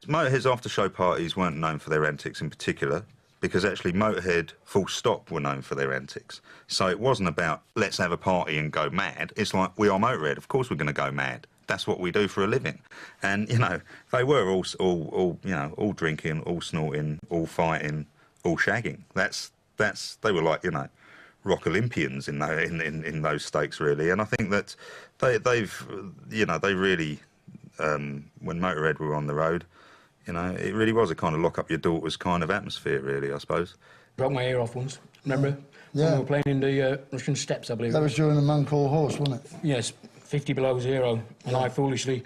Motörhead's after-show parties weren't known for their antics in particular, because actually Motörhead, full stop, were known for their antics. So it wasn't about, let's have a party and go mad. It's like, we are Motörhead, of course we're going to go mad. That's what we do for a living. And, you know, they were all drinking, all snorting, all fighting, all shagging. They were like, you know, rock Olympians in those stakes, really. And I think that they really, when Motörhead were on the road, you know, it really was a kind of lock up your daughters kind of atmosphere, really, I suppose. Broke my ear off once, remember? Yeah. When we were playing in the Russian steppes, I believe. That was during the Man Called Horse, wasn't it? Yes, 50 below 0, and I foolishly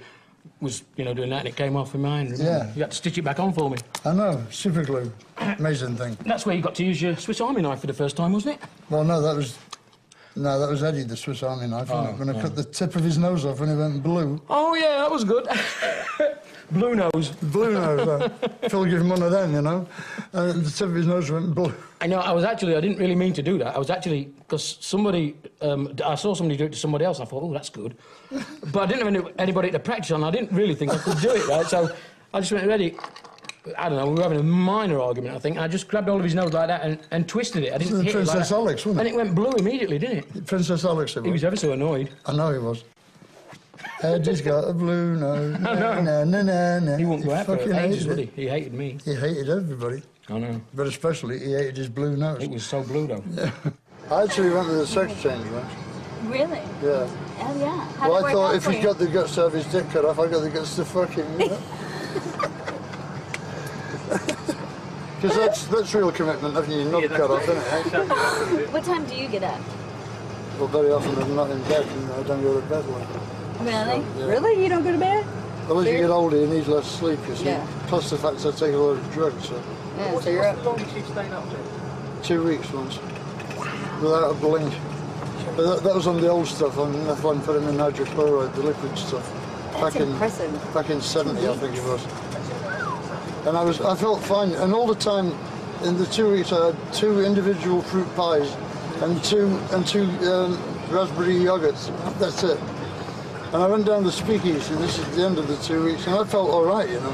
was, you know, doing that, and it came off in mine. Remember? Yeah. You had to stitch it back on for me. I know, super glue. Amazing thing. That's where you got to use your Swiss Army knife for the first time, wasn't it? Well, no, that was Eddie, the Swiss Army knife, wasn't it? When I cut the tip of his nose off when he went blue. Oh, yeah, that was good. Blue nose. Blue nose, Phil gave him one of them, you know. And the tip of his nose went blue. I know, I didn't really mean to do that. I was actually, because somebody, I saw somebody do it to somebody else, and I thought, oh, that's good. But I didn't have anybody to practice on. I didn't really think I could do it, right? So I just went, ready. I don't know, we were having a minor argument, I think, and I just grabbed hold of his nose like that and twisted it. I didn't hit Princess it like Alex, wasn't it? And it went blue immediately, didn't it? Princess Alex, it was. He was ever so annoyed. I know he was. Eddie's got a blue nose. I know. Na, na, na, na. He wouldn't go out for ages, would it. he? He hated me. He hated everybody. I know. But especially, he hated his blue nose. It was so blue, though. Yeah. I actually went with a sex change once. Really? Yeah. Oh, yeah. How'd Well, it I work thought out if for he's you? got the guts to have his dick cut off, I got the guts to fuck him, you know? Because that's real commitment, having your nub cut off, isn't it? What time do you get up? Well, very often I'm not in bed and I don't go to bed. Like. Really? Yeah. Really? You don't go to bed? Well, as you get older, you need less sleep, you see. Yeah. Plus the fact that I take a lot of drugs, so. Yeah, so you're up. How long did you stay up to? 2 weeks once. Without a blink. But that was on the old stuff, on methamphetamine hydrochloride, the liquid stuff. That's impressive. Back in 70, I think it was. And I felt fine. And all the time, in the 2 weeks, I had 2 individual fruit pies and two raspberry yogurts. That's it. And I went down the speakeasy, this is the end of the 2 weeks, and I felt all right, you know.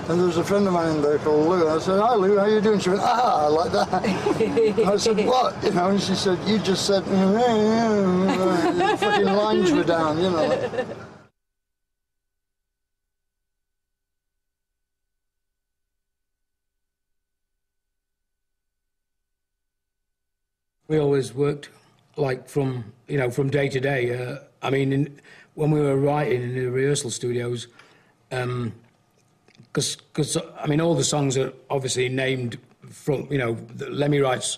And there was a friend of mine in there called Lou, and I said, hi Lou, how you doing? She went, ah, like that. And I said, what? You know, and she said, you just said, the fucking lines were down, you know. We always worked like from day to day. I mean, when we were writing in the rehearsal studios, because I mean, all the songs are obviously named from, you know, Lemmy always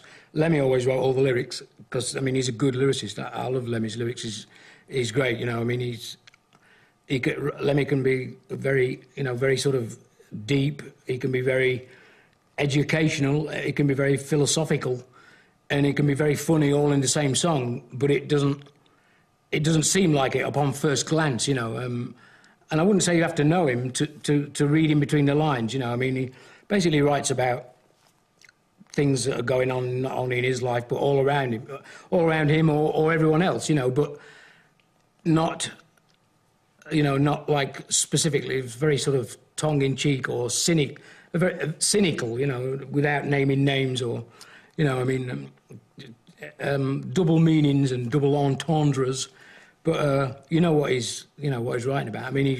wrote all the lyrics because, I mean, he's a good lyricist. I love Lemmy's lyrics. He's great, you know. I mean, Lemmy can be very, you know, very sort of deep. He can be very educational. He can be very philosophical. And it can be very funny all in the same song, but it doesn't seem like it upon first glance, you know. And I wouldn't say you have to know him to read in between the lines, you know. I mean, he basically writes about things that are going on not only in his life, but all around him or everyone else, you know, but not, you know, not like specifically, it's very sort of tongue-in-cheek or very cynical, you know, without naming names or... You know, I mean, double meanings and double entendres, but you know what he's writing about. I mean,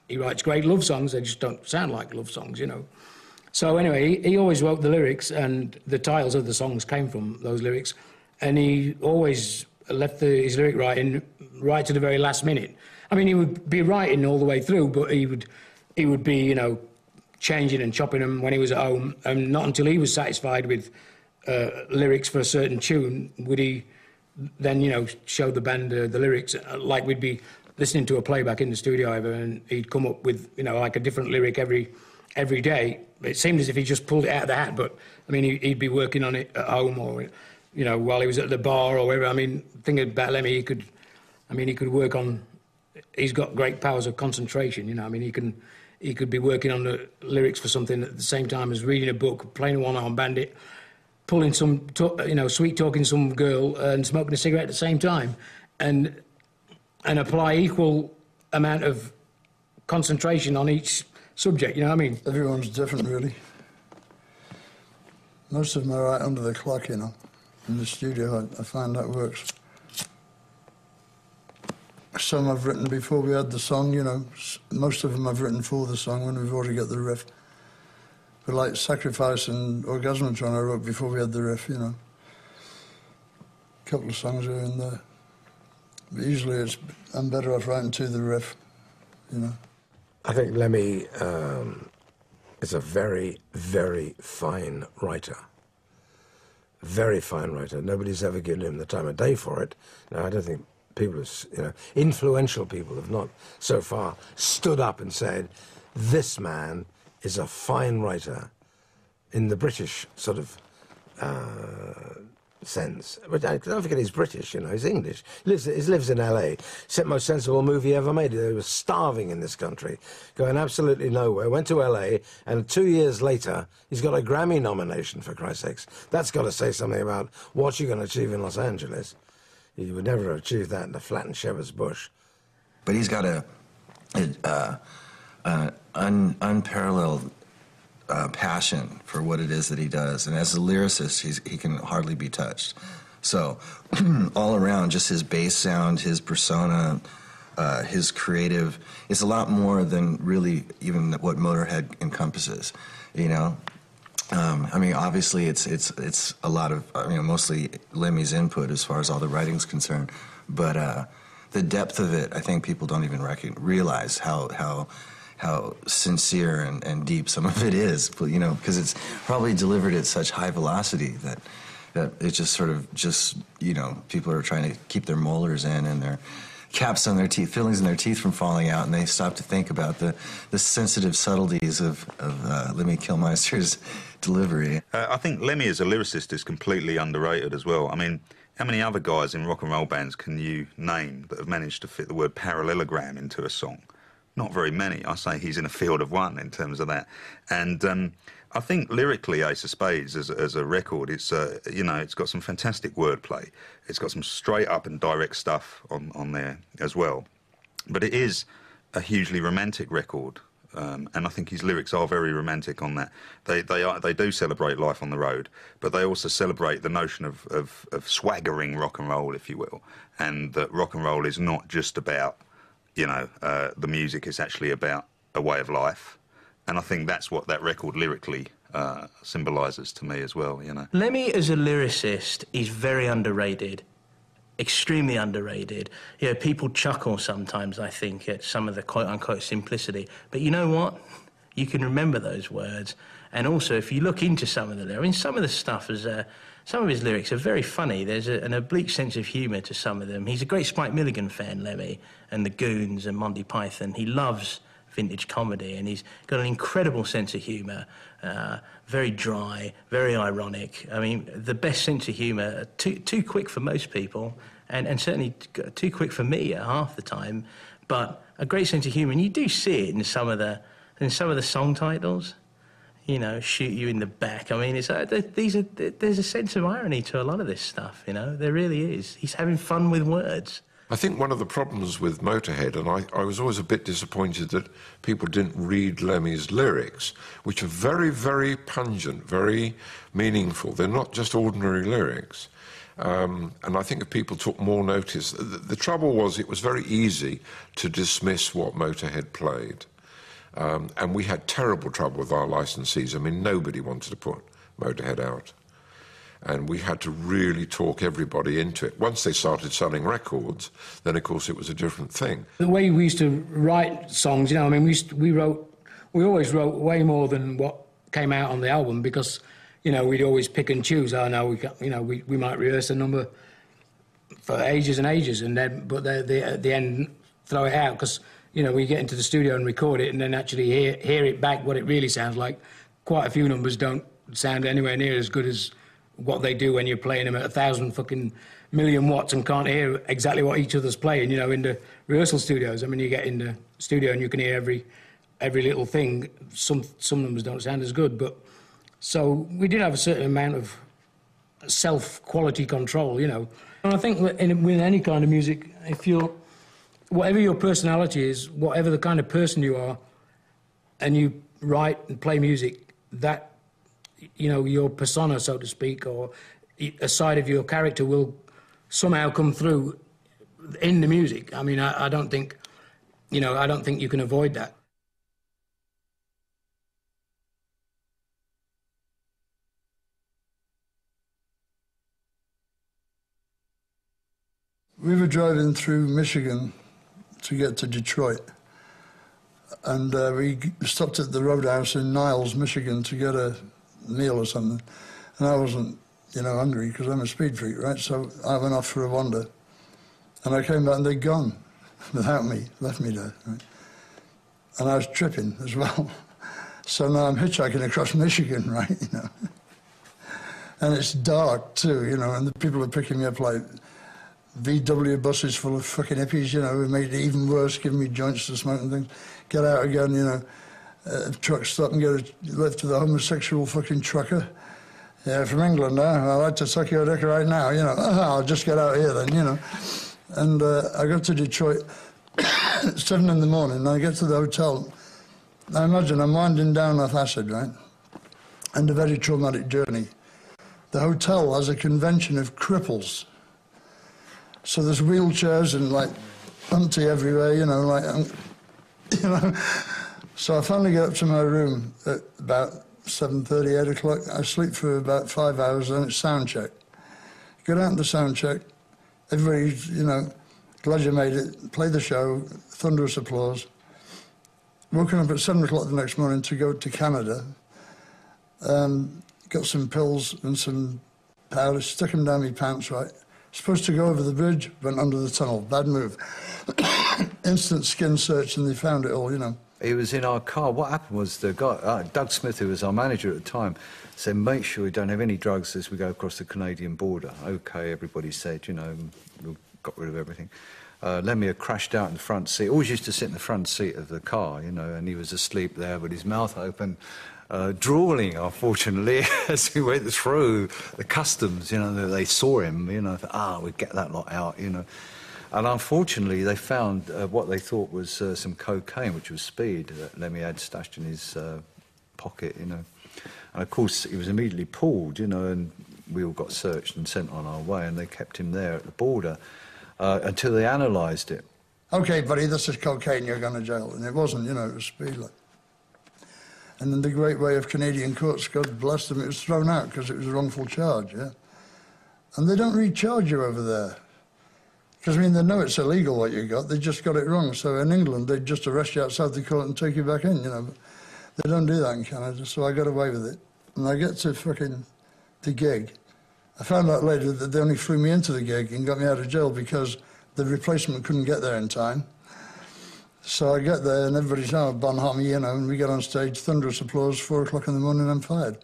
he writes great love songs. They just don't sound like love songs, you know. So anyway, he always wrote the lyrics, and the titles of the songs came from those lyrics, and he always left his lyric writing right to the very last minute. I mean, he would be writing all the way through, but he would be, you know, changing and chopping them when he was at home, and not until he was satisfied with lyrics for a certain tune would he then, you know, show the band the lyrics, like we'd be listening to a playback in the studio ever, and he'd come up with, you know, like a different lyric every day. It seemed as if he just pulled it out of the hat, but I mean, he'd be working on it at home or, you know, while he was at the bar or wherever. I mean, thinking about Lemmy, he could work on. He's got great powers of concentration, you know. I mean, he could be working on the lyrics for something at the same time as reading a book, playing a one-arm bandit, pulling some, you know, sweet-talking some girl and smoking a cigarette at the same time, and apply equal amount of concentration on each subject, you know what I mean? Everyone's different, really. Most of them are right under the clock, you know. In the studio, I find that works. Some I've written before we had the song, you know. Most of them I've written for the song when we've already got the riff. But like Sacrifice and Orgasmatron I wrote before we had the riff, you know. A couple of songs are in there. But usually I'm better off writing to the riff, you know. I think Lemmy is a very, very fine writer. Very fine writer. Nobody's ever given him the time of day for it. Now, I don't think people, you know, influential people have not so far stood up and said, this man is a fine writer in the British sort of sense. But don't forget he's British, you know, he's English. He lives in LA. Most sensible movie ever made. They were starving in this country, going absolutely nowhere. Went to LA, and 2 years later, he's got a Grammy nomination, for Christ's sakes. That's got to say something about what you're going to achieve in Los Angeles. You would never have achieved that in the flattened shepherd's bush. But he's got unparalleled passion for what it is that he does, and as a lyricist, he can hardly be touched. So, all around, just his bass sound, his persona, his creative, it's a lot more than really even what Motörhead encompasses, you know? I mean, obviously, it's a lot of, I mean, mostly Lemmy's input as far as all the writing's concerned, but the depth of it, I think people don't even realize how sincere and deep some of it is, you know, because it's probably delivered at such high velocity that it just sort of you know, people are trying to keep their molars in and their caps on their teeth, fillings in their teeth from falling out, and they stop to think about the sensitive subtleties of Lemmy Kilmister's delivery. I think Lemmy as a lyricist is completely underrated as well. I mean, how many other guys in rock and roll bands can you name that have managed to fit the word parallelogram into a song? Not very many. I say he's in a field of one in terms of that. And I think lyrically, Ace of Spades as a record, it's you know, it's got some fantastic wordplay. It's got some straight up and direct stuff on there as well. But it is a hugely romantic record, and I think his lyrics are very romantic on that. They do celebrate life on the road, but they also celebrate the notion of swaggering rock and roll, if you will, and that rock and roll is not just about, you know, the music, is actually about a way of life. And I think that's what that record lyrically symbolises to me as well, you know. Lemmy as a lyricist is very underrated, extremely underrated. You know, people chuckle sometimes, I think, at some of the quote-unquote simplicity. But you know what? You can remember those words. And also, if you look into some of the lyrics, I mean, some of the stuff is... some of his lyrics are very funny. There's an oblique sense of humour to some of them. He's a great Spike Milligan fan, Lemmy, and the Goons and Monty Python. He loves vintage comedy, and he's got an incredible sense of humour, very dry, very ironic. I mean, the best sense of humour, too quick for most people, and certainly too quick for me at half the time, but a great sense of humour. And you do see it in some of the song titles. You know, shoot you in the back. I mean, it's there's a sense of irony to a lot of this stuff, you know. There really is. He's having fun with words. I think one of the problems with Motörhead, and I was always a bit disappointed that people didn't read Lemmy's lyrics, which are very, very pungent, very meaningful. They're not just ordinary lyrics. And I think if people took more notice... The trouble was it was very easy to dismiss what Motörhead played. And we had terrible trouble with our licensees. I mean, nobody wanted to put Motörhead out. And we had to really talk everybody into it. Once they started selling records, then, of course, it was a different thing. The way we used to write songs, you know, I mean, we always wrote way more than what came out on the album because, you know, we'd always pick and choose. Oh, no, we might rehearse a number for ages and ages, and then, but at the end, throw it out because... You know, we get into the studio and record it and then actually hear it back, what it really sounds like. Quite a few numbers don't sound anywhere near as good as what they do when you're playing them at 1,000 fucking million watts and can't hear exactly what each other's playing, you know, in the rehearsal studios. I mean, you get in the studio and you can hear every little thing. Some numbers don't sound as good, but... So we did have a certain amount of self-quality control, you know. And I think with any kind of music, if you're... Whatever your personality is, whatever the kind of person you are, and you write and play music, that, you know, your persona, so to speak, or a side of your character will somehow come through in the music. I mean, I don't think, you know, I don't think you can avoid that. We were driving through Michigan to get to Detroit, and we stopped at the Roadhouse in Niles, Michigan, to get a meal or something. And I wasn't, you know, hungry because I'm a speed freak, right? So I went off for a wander, and I came back and they'd gone without me, left me there, right? And I was tripping as well. So now I'm hitchhiking across Michigan, right? You know, and it's dark too, you know, and the people are picking me up like VW buses full of fucking hippies, you know, who made it even worse, giving me joints to smoke and things. Get out again, you know, truck stop and get a lift to the homosexual fucking trucker. Yeah, from England now. I'd like to suck your dick right now, you know. I'll just get out here then, you know. And I got to Detroit at 7 in the morning, and I get to the hotel. Now imagine I'm winding down off acid, right? And a very traumatic journey. The hotel has a convention of cripples. So there's wheelchairs and like empty everywhere, you know, like, you know. So I finally get up to my room at about 7:30, 8 o'clock. I sleep for about 5 hours, and it's sound check. Get out to sound check. Everybody's, you know, glad you made it. Play the show, thunderous applause. Woken up at 7 o'clock the next morning to go to Canada. Got some pills and some powder, stuck them down my pants, right? Supposed to go over the bridge, went under the tunnel. Bad move. Instant skin search, and they found it all, you know. He was in our car. What happened was the guy, Doug Smith, who was our manager at the time, said, make sure we don't have any drugs as we go across the Canadian border. OK, everybody said, you know, we got rid of everything. Lemmy had crashed out in the front seat. Always used to sit in the front seat of the car, you know, and he was asleep there with his mouth open, drooling, unfortunately, as we went through the customs, you know, they saw him, you know, we'd get that lot out, you know. And unfortunately, they found what they thought was some cocaine, which was speed, that Lemmy had stashed in his pocket, you know. And of course, he was immediately pulled, you know, and we all got searched and sent on our way, and they kept him there at the border until they analysed it. OK, buddy, this is cocaine, you're going to jail. And it wasn't, you know, it was speed. Like. And in the great way of Canadian courts, God bless them, it was thrown out because it was a wrongful charge, yeah. And they don't recharge you over there. Because, I mean, they know it's illegal what you got, they just got it wrong. So in England, they'd just arrest you outside the court and take you back in, you know. But they don't do that in Canada, so I got away with it. And I get to fucking the gig. I found out later that they only flew me into the gig and got me out of jail because the replacement couldn't get there in time. So I get there and everybody's, oh, Bonhomie, you know, and we get on stage, thunderous applause, 4 o'clock in the morning, I'm fired.